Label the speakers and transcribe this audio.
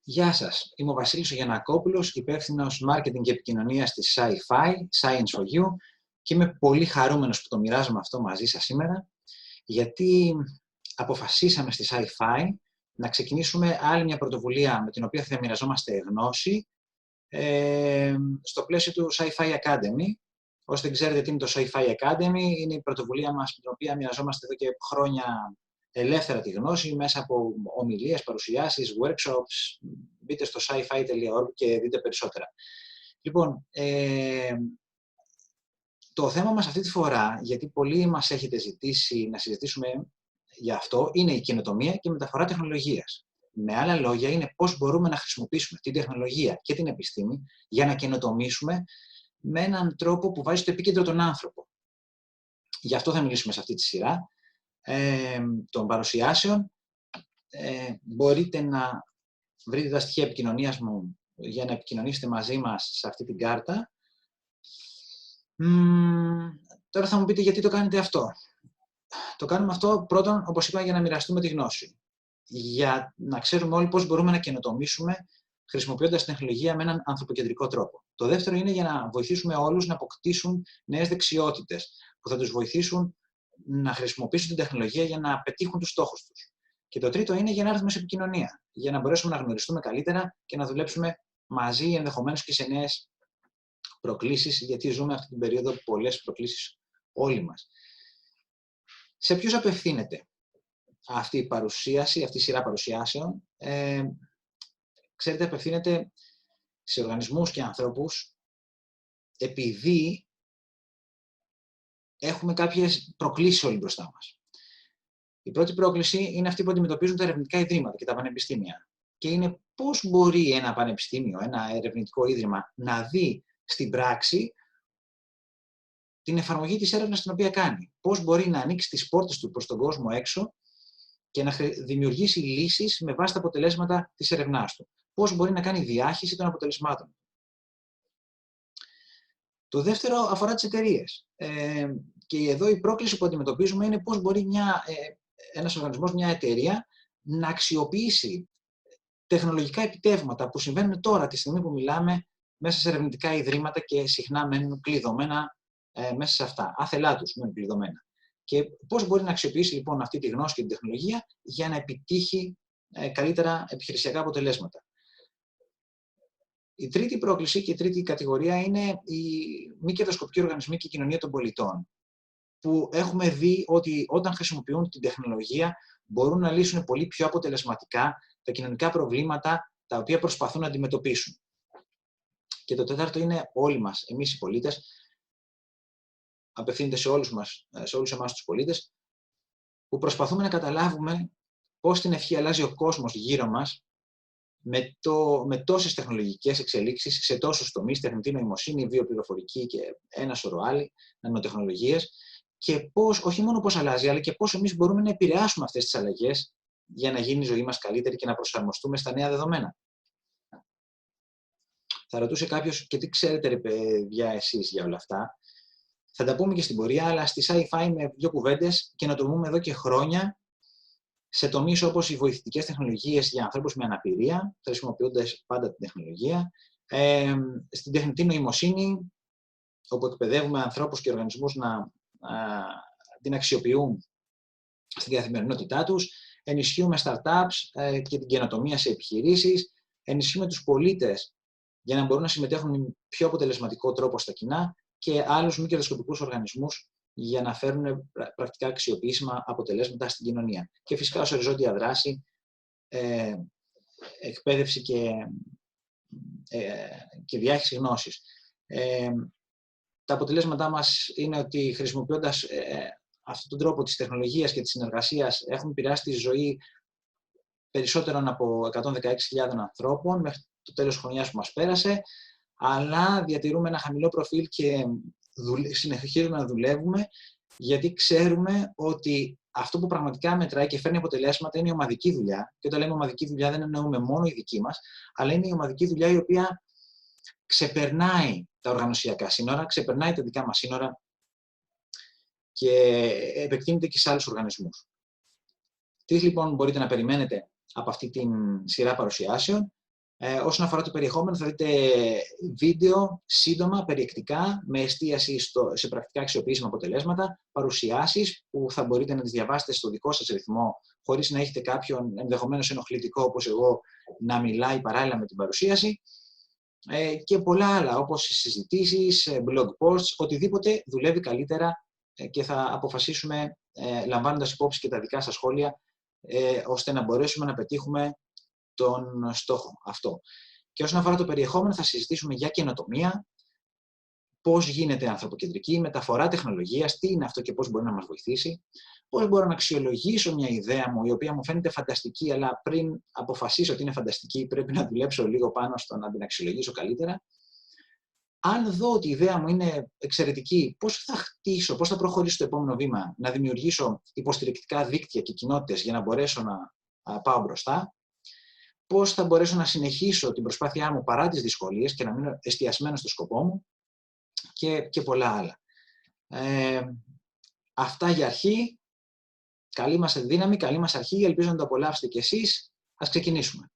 Speaker 1: Γεια σας, είμαι ο Βασίλης Γιαννακόπουλος, υπεύθυνος marketing και επικοινωνίας της SciFi, Science for You, και είμαι πολύ χαρούμενος που το μοιράζομαι αυτό μαζί σας σήμερα, γιατί αποφασίσαμε στη SciFi να ξεκινήσουμε άλλη μια πρωτοβουλία με την οποία θα μοιραζόμαστε γνώση στο πλαίσιο του SciFi Academy. Όσοι δεν ξέρετε τι είναι το SciFi Academy, είναι η πρωτοβουλία μας με την οποία μοιραζόμαστε εδώ και χρόνια ελεύθερα τη γνώση μέσα από ομιλίες, παρουσιάσεις, workshops. Μπείτε στο sci-fi.org και δείτε περισσότερα. Λοιπόν, το θέμα μας αυτή τη φορά, γιατί πολλοί μας έχετε ζητήσει να συζητήσουμε για αυτό, είναι η καινοτομία και η μεταφορά τεχνολογίας. Με άλλα λόγια, είναι πώς μπορούμε να χρησιμοποιήσουμε την τεχνολογία και την επιστήμη για να καινοτομήσουμε με έναν τρόπο που βάζει στο επίκεντρο τον άνθρωπο. Γι' αυτό θα μιλήσουμε σε αυτή τη σειρά των παρουσιάσεων. Μπορείτε να βρείτε τα στοιχεία επικοινωνίας μου για να επικοινωνήσετε μαζί μας σε αυτή την κάρτα. Τώρα θα μου πείτε γιατί το κάνετε αυτό. Το κάνουμε αυτό πρώτον, όπως είπα, για να μοιραστούμε τη γνώση. Για να ξέρουμε όλοι πώς μπορούμε να καινοτομήσουμε χρησιμοποιώντας την τεχνολογία με έναν ανθρωποκεντρικό τρόπο. Το δεύτερο είναι για να βοηθήσουμε όλους να αποκτήσουν νέες δεξιότητες που θα τους βοηθήσουν να χρησιμοποιήσουν την τεχνολογία για να πετύχουν τους στόχους τους. Και το τρίτο είναι για να έρθουμε σε επικοινωνία, για να μπορέσουμε να γνωριστούμε καλύτερα και να δουλέψουμε μαζί, ενδεχομένως και σε νέες προκλήσεις, γιατί ζούμε αυτή την περίοδο πολλές προκλήσεις όλοι μας. Σε ποιους απευθύνεται αυτή η παρουσίαση, αυτή η σειρά παρουσιάσεων? Ξέρετε, απευθύνεται σε οργανισμούς και ανθρώπους επειδή έχουμε κάποιες προκλήσεις όλοι μπροστά μας. Η πρώτη πρόκληση είναι αυτή που αντιμετωπίζουν τα ερευνητικά ιδρύματα και τα πανεπιστήμια. Και είναι πώς μπορεί ένα πανεπιστήμιο, ένα ερευνητικό ίδρυμα, να δει στην πράξη την εφαρμογή της έρευνας την οποία κάνει. Πώς μπορεί να ανοίξει τις πόρτες του προς τον κόσμο έξω και να δημιουργήσει λύσεις με βάση τα αποτελέσματα της ερευνάς του. Πώς μπορεί να κάνει διάχυση των αποτελεσμάτων. Το δεύτερο αφορά τις εταιρείες. Και εδώ η πρόκληση που αντιμετωπίζουμε είναι πώς μπορεί ένας οργανισμός, μια εταιρεία, να αξιοποιήσει τεχνολογικά επιτεύγματα που συμβαίνουν τώρα, τη στιγμή που μιλάμε, μέσα σε ερευνητικά ιδρύματα και συχνά μένουν κλειδωμένα μέσα σε αυτά. Άθελά τους μένουν κλειδωμένα. Και πώς μπορεί να αξιοποιήσει λοιπόν αυτή τη γνώση και την τεχνολογία για να επιτύχει καλύτερα επιχειρησιακά αποτελέσματα. Η τρίτη πρόκληση και η τρίτη κατηγορία είναι οι μη κερδοσκοπικοί οργανισμοί και η κοινωνία των πολιτών, που έχουμε δει ότι όταν χρησιμοποιούν την τεχνολογία μπορούν να λύσουν πολύ πιο αποτελεσματικά τα κοινωνικά προβλήματα τα οποία προσπαθούν να αντιμετωπίσουν. Και το τέταρτο είναι όλοι μας, εμείς οι πολίτες, απευθύνεται σε όλους εμάς τους πολίτες, που προσπαθούμε να καταλάβουμε πώς στην ευχή αλλάζει ο κόσμος γύρω μας με τόσες τεχνολογικές εξελίξεις σε τόσους τομείς, τεχνητή νοημοσύνη, βιοπληροφορική και ένα σωρό άλλοι, νανοτεχνολογίες, και πώς, όχι μόνο πώς αλλάζει, αλλά και πώς εμείς μπορούμε να επηρεάσουμε αυτές τις αλλαγές για να γίνει η ζωή μας καλύτερη και να προσαρμοστούμε στα νέα δεδομένα. Θα ρωτούσε κάποιος, και τι ξέρετε ρε παιδιά εσείς για όλα αυτά? Θα τα πούμε και στην πορεία, αλλά στη SciFi με δύο κουβέντες καινοτομούμε εδώ και χρόνια σε τομείς όπως οι βοηθητικές τεχνολογίες για ανθρώπους με αναπηρία, χρησιμοποιώντας πάντα την τεχνολογία, στην τεχνητή νοημοσύνη, όπου εκπαιδεύουμε ανθρώπους και οργανισμούς να την αξιοποιούν στην καθημερινότητά τους, ενισχύουμε startups και την καινοτομία σε επιχειρήσεις, ενισχύουμε τους πολίτες για να μπορούν να συμμετέχουν με πιο αποτελεσματικό τρόπο στα κοινά και άλλους μη κερδοσκοπικούς οργανισμούς για να φέρουν πρακτικά αξιοποιήσιμα αποτελέσματα στην κοινωνία. Και φυσικά ως οριζόντια δράση, εκπαίδευση και διάχυση γνώσης. Τα αποτελέσματά μας είναι ότι χρησιμοποιώντας αυτόν τον τρόπο της τεχνολογίας και της συνεργασίας έχουμε επηρεάσει τη ζωή περισσότερων από 116.000 ανθρώπων μέχρι το τέλος της χρονιάς που μας πέρασε, αλλά διατηρούμε ένα χαμηλό προφίλ και συνεχίζουμε να δουλεύουμε, γιατί ξέρουμε ότι αυτό που πραγματικά μετράει και φέρνει αποτελέσματα είναι η ομαδική δουλειά. Και όταν λέμε ομαδική δουλειά δεν εννοούμε μόνο η δική μας, αλλά είναι η ομαδική δουλειά η οποία ξεπερνάει τα οργανωσιακά σύνορα, ξεπερνάει τα δικά μας σύνορα και επεκτείνεται και σε άλλους οργανισμούς. Τι λοιπόν μπορείτε να περιμένετε από αυτή τη σειρά παρουσιάσεων? Όσον αφορά το περιεχόμενο, θα δείτε βίντεο σύντομα, περιεκτικά, με εστίαση σε πρακτικά αξιοποιήσιμα αποτελέσματα, παρουσιάσεις που θα μπορείτε να τις διαβάσετε στο δικό σας ρυθμό, χωρίς να έχετε κάποιον ενδεχομένως ενοχλητικό όπως εγώ να μιλάει παράλληλα με την παρουσίαση, και πολλά άλλα, όπως συζητήσεις, blog posts, οτιδήποτε δουλεύει καλύτερα και θα αποφασίσουμε λαμβάνοντας υπόψη και τα δικά σας σχόλια, ώστε να μπορέσουμε να πετύχουμε τον στόχο αυτό. Και όσον αφορά το περιεχόμενο, θα συζητήσουμε για καινοτομία, πώς γίνεται ανθρωποκεντρική, μεταφορά τεχνολογίας, τι είναι αυτό και πώς μπορεί να μας βοηθήσει, πώς μπορώ να αξιολογήσω μια ιδέα μου, η οποία μου φαίνεται φανταστική, αλλά πριν αποφασίσω ότι είναι φανταστική, πρέπει να δουλέψω λίγο πάνω στο να την αξιολογήσω καλύτερα. Αν δω ότι η ιδέα μου είναι εξαιρετική, πώς θα χτίσω, πώς θα προχωρήσω στο επόμενο βήμα, να δημιουργήσω υποστηρικτικά δίκτυα και κοινότητες για να μπορέσω να πάω μπροστά. Πώς θα μπορέσω να συνεχίσω την προσπάθειά μου παρά τις δυσκολίες και να μείνω εστιασμένος στο σκοπό μου και πολλά άλλα. Αυτά για αρχή. Καλή μας δύναμη, καλή μας αρχή. Ελπίζω να το απολαύσετε κι εσείς. Ας ξεκινήσουμε.